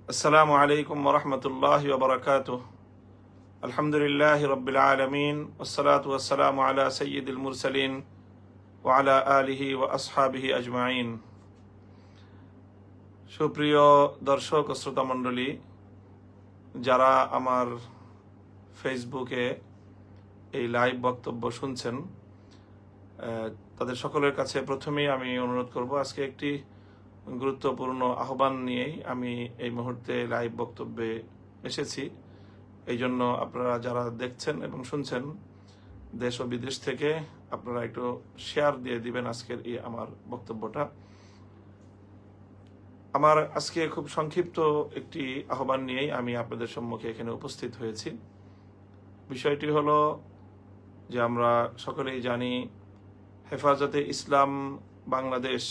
আসসালামু আলাইকুম ওয়া রাহমাতুল্লাহি ওয়া বারাকাতুহু। আলহামদুলিল্লাহি রাব্বিল আলামিন ওয়াসসালাতু ওয়াসসালামু আলা সাইয়্যিদিল মুরসালিন ওয়া আলা আলিহি ওয়া আসহাবিহি আজমাইন। সুপ্রিয় দর্শক ও শ্রোতা মণ্ডলী, যারা আমার ফেসবুকে এই লাইভ বক্তব্য শুনছেন, তাদের সকলের কাছে প্রথমেই আমি অনুরোধ করব, আজকে একটি গুরুত্বপূর্ণ আহ্বান নিয়েই আমি এই মুহূর্তে লাইভ বক্তব্যে এসেছি। এই জন্য আপনারা যারা দেখছেন এবং শুনছেন দেশ ও বিদেশ থেকে, আপনারা একটু শেয়ার দিয়ে দিবেন আজকের এই আমার বক্তব্যটা। আমার আজকে খুব সংক্ষিপ্ত একটি আহ্বান নিয়েই আমি আপনাদের সম্মুখে এখানে উপস্থিত হয়েছি। বিষয়টি হলো যে, আমরা সকলেই জানি হেফাজতে ইসলাম বাংলাদেশ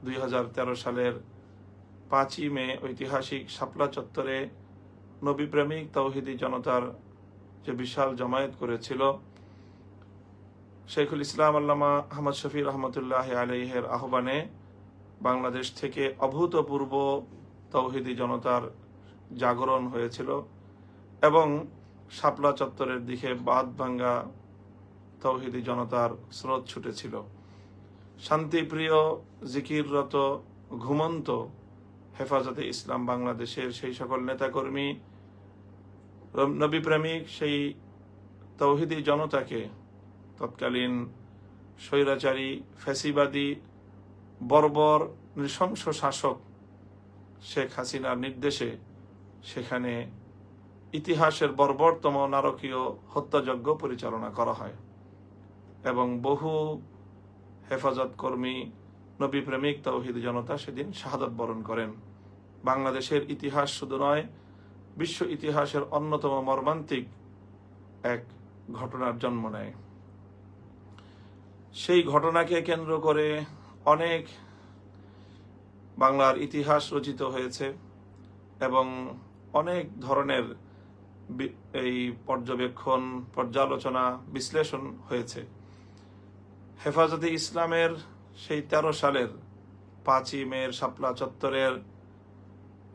2013 সালের 5ই মে ঐতিহাসিক শাপলা চত্বরে নবীপ্রেমিক তাওহিদি জনতার যে বিশাল জমায়েত করেছিল, শেখুল ইসলাম আল্লামা আহমদ শফি রহমতুল্লাহ আলাইহের আহ্বানে বাংলাদেশ থেকে অভূতপূর্ব তাওহিদি জনতার জাগরণ হয়েছিল এবং শাপলা চত্বরের দিকে বাঁধ ভাঙ্গা তাওহিদি জনতার স্রোত ছুটেছিল। শান্তিপ্রিয়, জিকিররত, ঘুমন্ত হেফাজতে ইসলাম বাংলাদেশের সেই সকল নেতাকর্মী, নবীপ্রেমিক সেই তাওহিদি জনতাকে তৎকালীন স্বৈরাচারী, ফ্যাসিবাদী, বর্বর, নৃশংস শাসক শেখ হাসিনার নির্দেশে সেখানে ইতিহাসের বর্বরতম নারকীয় হত্যাযজ্ঞ পরিচালনা করা হয় এবং বহু হেফাজত কর্মী, নবীপ্রেমিক তাওহিদি জনতা সেদিন শাহাদাত বরণ করেন। বাংলাদেশের ইতিহাস শুধু নয়, বিশ্ব ইতিহাসের অন্যতম মর্মান্তিক এক ঘটনার জন্ম নেয়। সেই ঘটনাকে কেন্দ্র করে অনেক বাংলার ইতিহাস রচিত হয়েছে এবং অনেক ধরনের এই পর্যবেক্ষণ, পর্যালোচনা, বিশ্লেষণ হয়েছে। হেফাজতে ইসলামের সেই 13 সালের 5ই মের শাপলা চত্বরের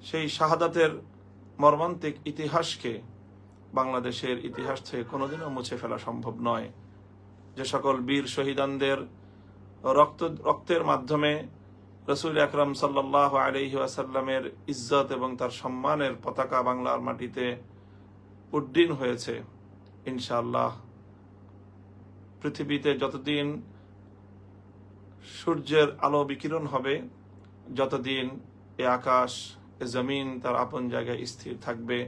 সেই শাহাদাতের মর্মান্তিক ইতিহাসকে বাংলাদেশের ইতিহাস থেকে কোনোদিনও মুছে ফেলা সম্ভব নয়। যে সকল বীর শহীদানদের রক্তের মাধ্যমে রসুল আকরাম সাল্লাল্লাহু আলাইহি ওয়াসাল্লামের ইজ্জত এবং তার সম্মানের পতাকা বাংলার মাটিতে উড্ডীন হয়েছে, ইনশাআল্লাহ পৃথিবীতে যতদিন সূর্যের আলো বিকিরণ হবে, যতদিন এ আকাশ, এ জমিন তার আপন জায়গায় স্থির থাকবে,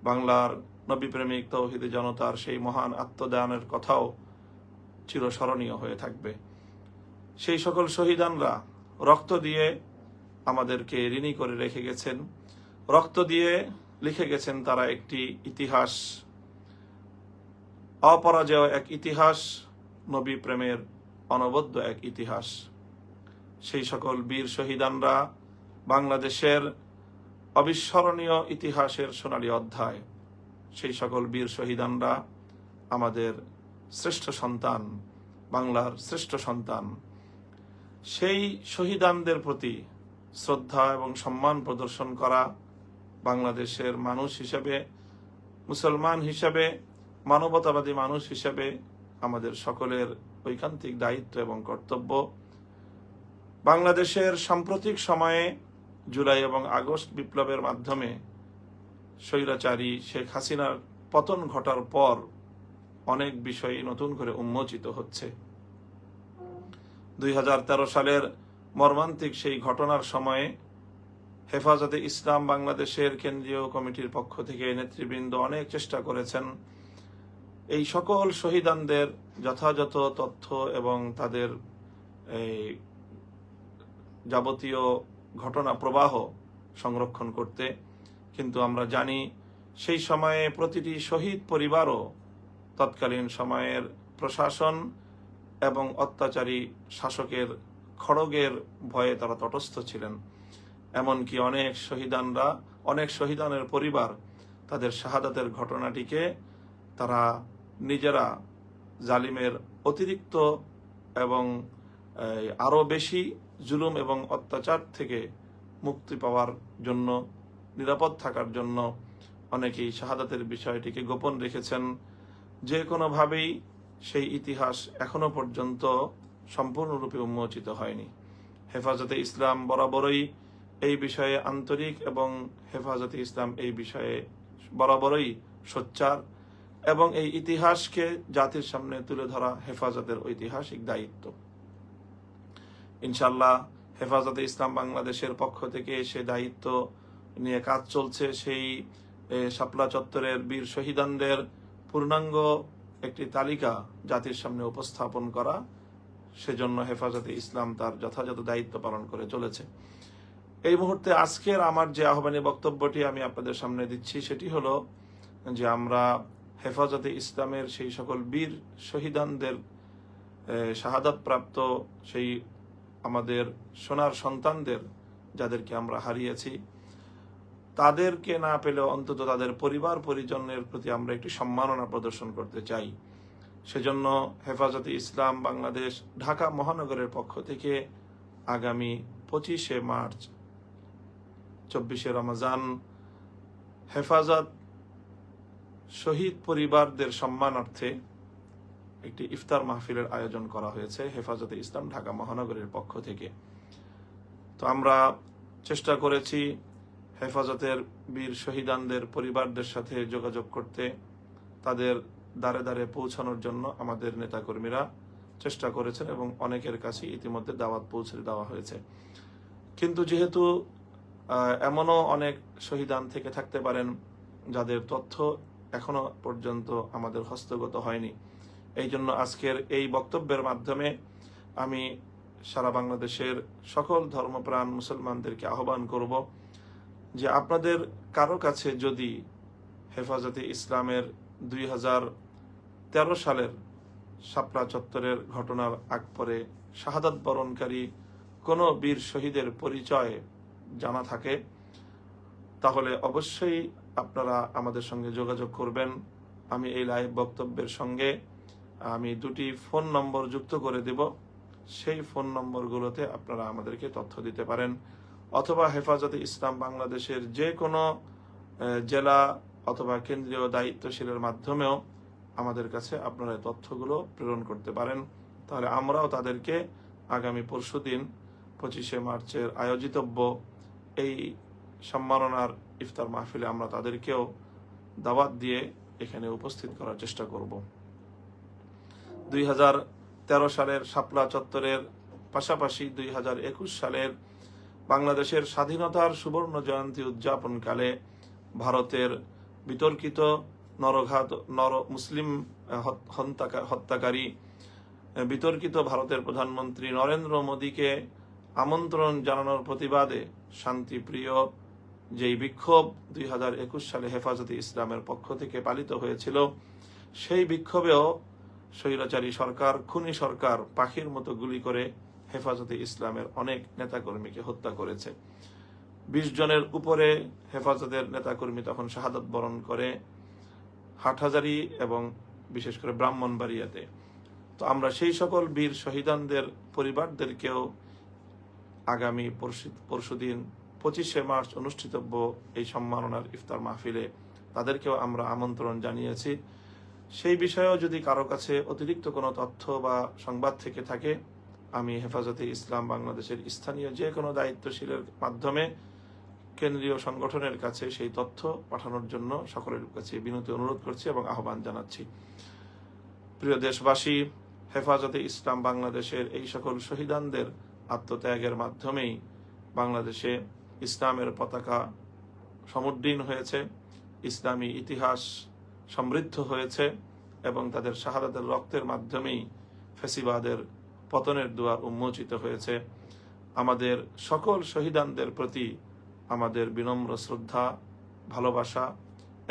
বাংলার নবীপ্রেমিক তাওহিদি জনতার সেই মহান আত্মদানের কথাও চিরস্মরণীয় হয়ে থাকবে। সেই সকল শহীদানরা রক্ত দিয়ে আমাদেরকে ঋণী করে রেখে গেছেন, রক্ত দিয়ে লিখে গেছেন তারা একটি ইতিহাস, অপরাজেয় এক ইতিহাস, নবী প্রেমের অনবদ্য এক ইতিহাস। সেই সকল বীর শহীদানরা বাংলাদেশের অবিস্মরণীয় ইতিহাসের সোনালী অধ্যায়। সেই সকল বীর শহীদানরা আমাদের শ্রেষ্ঠ সন্তান, বাংলার শ্রেষ্ঠ সন্তান। সেই শহীদানদের প্রতি শ্রদ্ধা এবং সম্মান প্রদর্শন করা বাংলাদেশের মানুষ হিসেবে, মুসলমান হিসেবে, মানবতাবাদী মানুষ হিসেবে আমাদের সকলের ঐকান্তিক দায়িত্ব এবং কর্তব্য। বাংলাদেশের সাম্প্রতিক সময়ে জুলাই এবং আগস্ট বিপ্লবের মাধ্যমে স্বৈরাচারী শেখ হাসিনার পতন ঘটার পর অনেক বিষয় নতুন করে উন্মোচিত হচ্ছে। 2013 সালের মর্মান্তিক সেই ঘটনার সময়ে হেফাজতে ইসলাম বাংলাদেশের কেন্দ্রীয় কমিটির পক্ষ থেকে নেতৃবৃন্দ অনেক চেষ্টা করেছেন এই সকল শহীদানদের যথাযথ তথ্য এবং তাদের এই যাবতীয় ঘটনা প্রবাহ সংরক্ষণ করতে। কিন্তু আমরা জানি সেই সময়ে প্রতিটি শহীদ পরিবারও তৎকালীন সময়ের প্রশাসন এবং অত্যাচারী শাসকের খড়গের ভয়ে তারা তটস্থ ছিলেন। এমনকি অনেক শহীদানের পরিবার তাদের শাহাদাতের ঘটনাটিকে তারা নিজেরা জালিমের অতিরিক্ত এবং আরো বেশি জুলুম এবং অত্যাচার থেকে মুক্তি পাওয়ার জন্য, নিরাপদ থাকার জন্য অনেকেই শাহাদাতের বিষয়টিকে গোপন রেখেছেন। যে কোনোভাবেই সেই ইতিহাস এখনো পর্যন্ত সম্পূর্ণরূপে উন্মোচিত হয়নি। হেফাজতে ইসলাম বরাবরই এই বিষয়ে আন্তরিক এবং হেফাজতে ইসলাম এই বিষয়ে বরাবরই সোচ্চার, এবং এই ইতিহাসকে জাতির সামনে তুলে ধরা হেফাজতের ঐতিহাসিক দায়িত্ব। ইনশাল্লাহ হেফাজতে ইসলাম বাংলাদেশের পক্ষ থেকে সে দায়িত্ব নিয়ে কাজ চলছে। সেই শাপলা চত্বরের বীর শহীদানদের পূর্ণাঙ্গ একটি তালিকা জাতির সামনে উপস্থাপন করা, সেজন্য হেফাজতে ইসলাম তার যথাযথ দায়িত্ব পালন করে চলেছে। এই মুহূর্তে আজকের আমার যে আহ্বানী বক্তব্যটি আমি আপনাদের সামনে দিচ্ছি সেটি হলো যে আমরা হেফাজতে ইসলামের সেই সকল বীর শহীদানদের শাহাদাত প্রাপ্ত সেই আমাদের সোনার সন্তানদের, যাদেরকে আমরা হারিয়েছি, তাদেরকে না পেলেও অন্তত তাদের পরিবার পরিজনের প্রতি আমরা একটি সম্মাননা প্রদর্শন করতে চাই। সেজন্য হেফাজতে ইসলাম বাংলাদেশ ঢাকা মহানগরের পক্ষ থেকে আগামী 25শে মার্চ 24শে রমজান হেফাজত শহীদ পরিবারদের সম্মানার্থে একটি ইফতার মাহফিলের আয়োজন করা হয়েছে হেফাজতে ইসলাম ঢাকা মহানগরের পক্ষ থেকে। তো আমরা চেষ্টা করেছি হেফাজতের বীর শহীদানদের পরিবারদের সাথে যোগাযোগ করতে, তাদের দ্বারে দ্বারে পৌঁছানোর জন্য আমাদের নেতাকর্মীরা চেষ্টা করেছেন এবং অনেকের কাছে ইতিমধ্যে দাওয়াত পৌঁছে দেওয়া হয়েছে। কিন্তু যেহেতু এমনও অনেক শহীদান থেকে থাকতে পারেন যাদের তথ্য এখনো পর্যন্ত আমাদের হস্তগত হয়নি, এই জন্য আজকের এই বক্তব্যের মাধ্যমে আমি সারা বাংলাদেশের সকল ধর্মপ্রাণ মুসলমানদেরকে আহ্বান করব যে আপনাদের কারো কাছে যদি হেফাজতে ইসলামের 2013 সালের শাপলা চত্বরের ঘটনার আগ পরে শাহাদাত বরণকারী কোনো বীর শহীদের পরিচয় জানা থাকে, তাহলে অবশ্যই আপনারা আমাদের সঙ্গে যোগাযোগ করবেন। আমি এই লাইভ বক্তব্যের সঙ্গে আমি 2টি ফোন নম্বর যুক্ত করে দেব। সেই ফোন নম্বরগুলোতে আপনারা আমাদেরকে তথ্য দিতে পারেন, অথবা হেফাজতে ইসলাম বাংলাদেশের যে কোনো জেলা অথবা কেন্দ্রীয় দায়িত্বশীলের মাধ্যমেও আমাদের কাছে আপনারা তথ্যগুলো প্রেরণ করতে পারেন। তাহলে আমরাও তাদেরকে আগামী পরশুদিন 25শে মার্চের আয়োজিতব্য এই সম্মাননার ইফতার মাহফিলে আমরা তাদেরকেও দাওয়াত দিয়ে এখানে উপস্থিত করার চেষ্টা করব। 2013 সালের শাপলা চত্বরের পাশাপাশি 2021 সালের বাংলাদেশের স্বাধীনতার সুবর্ণ জয়ন্তী উদযাপনকালে ভারতের বিতর্কিত মুসলিম হত্যাকারী বিতর্কিত ভারতের প্রধানমন্ত্রী নরেন্দ্র মোদীকে আমন্ত্রণ জানানোর প্রতিবাদে শান্তিপ্রিয় যেই বিক্ষোভ 2021 সালে হেফাজতে ইসলামের পক্ষ থেকে পালিত হয়েছিল, সেই বিক্ষোভেও স্বৈরাচারী সরকার, খুনি সরকার পাখির মতো গুলি করে হেফাজতে ইসলামের অনেক নেতাকর্মীকে হত্যা করেছে। 20 জনের উপরে হেফাজতের নেতাকর্মী তখন শাহাদাত বরণ করে হাটহাজারী এবং বিশেষ করে ব্রাহ্মণবাড়িয়াতে। তো আমরা সেই সকল বীর শহীদানদের পরিবারদেরকেও আগামী পরশুদিন 25শে মার্চ অনুষ্ঠিতব্য এই সম্মাননার ইফতার মাহফিলে তাদেরকেও আমরা আমন্ত্রণ জানিয়েছি। সেই বিষয়েও যদি কারো কাছে অতিরিক্ত কোনো তথ্য বা সংবাদ থেকে থাকে, আমি হেফাজতে ইসলাম বাংলাদেশের স্থানীয় যে কোনো দায়িত্বশীলের মাধ্যমে কেন্দ্রীয় সংগঠনের কাছে সেই তথ্য পাঠানোর জন্য সকলের কাছে বিনীত অনুরোধ করছি এবং আহ্বান জানাচ্ছি। প্রিয় দেশবাসী, হেফাজতে ইসলাম বাংলাদেশের এই সকল শহীদানদের আত্মত্যাগের মাধ্যমেই বাংলাদেশে ইসলামের পতাকা সমুদ্দীন হয়েছে, ইসলামী ইতিহাস সমৃদ্ধ হয়েছে এবং তাদের শাহাদাতের রক্তের মাধ্যমেই ফ্যাসিবাদের পতনের দুয়ার উন্মোচিত হয়েছে। আমাদের সকল শহীদানদের প্রতি আমাদের বিনম্র শ্রদ্ধা, ভালোবাসা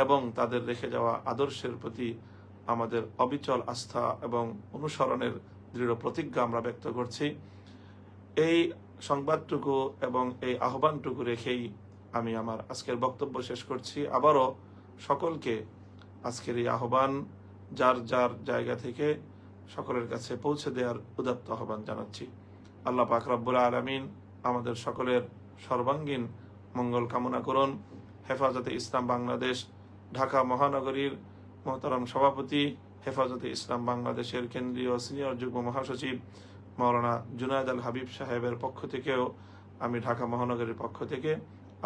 এবং তাদের রেখে যাওয়া আদর্শের প্রতি আমাদের অবিচল আস্থা এবং অনুসরণের দৃঢ় প্রতিজ্ঞা আমরা ব্যক্ত করছি। এই সংবাদটুকু এবং এই আহ্বানটুকু রেখেই আমি আমার আজকের বক্তব্য শেষ করছি। আবারও সকলকে আজকের এই আহ্বান যার যার জায়গা থেকে সকলের কাছে পৌঁছে দেওয়ার উদাত্ত আহ্বান জানাচ্ছি। আল্লাহ পাক রব্বুল আলামিন আমাদের সকলের সর্বাঙ্গীন মঙ্গল কামনা করুন। হেফাজতে ইসলাম বাংলাদেশ ঢাকা মহানগরীর মোহতারাম সভাপতি, হেফাজতে ইসলাম বাংলাদেশের কেন্দ্রীয় সিনিয়র যুগ্ম মহাসচিব মাওলানা জুনায়েদ আল হাবিব সাহেবের পক্ষ থেকেও আমি ঢাকা মহানগরীর পক্ষ থেকে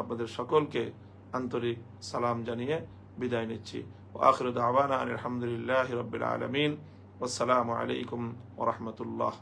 আপনাদের সকলকে আন্তরিক সালাম জানিয়ে বিদায় নিচ্ছি। আখিরু দাওয়ানা আলহামদুলিল্লাহি রাব্বিল আলামিন। আসসালামু আলাইকুম ওয়া রাহমাতুল্লাহ।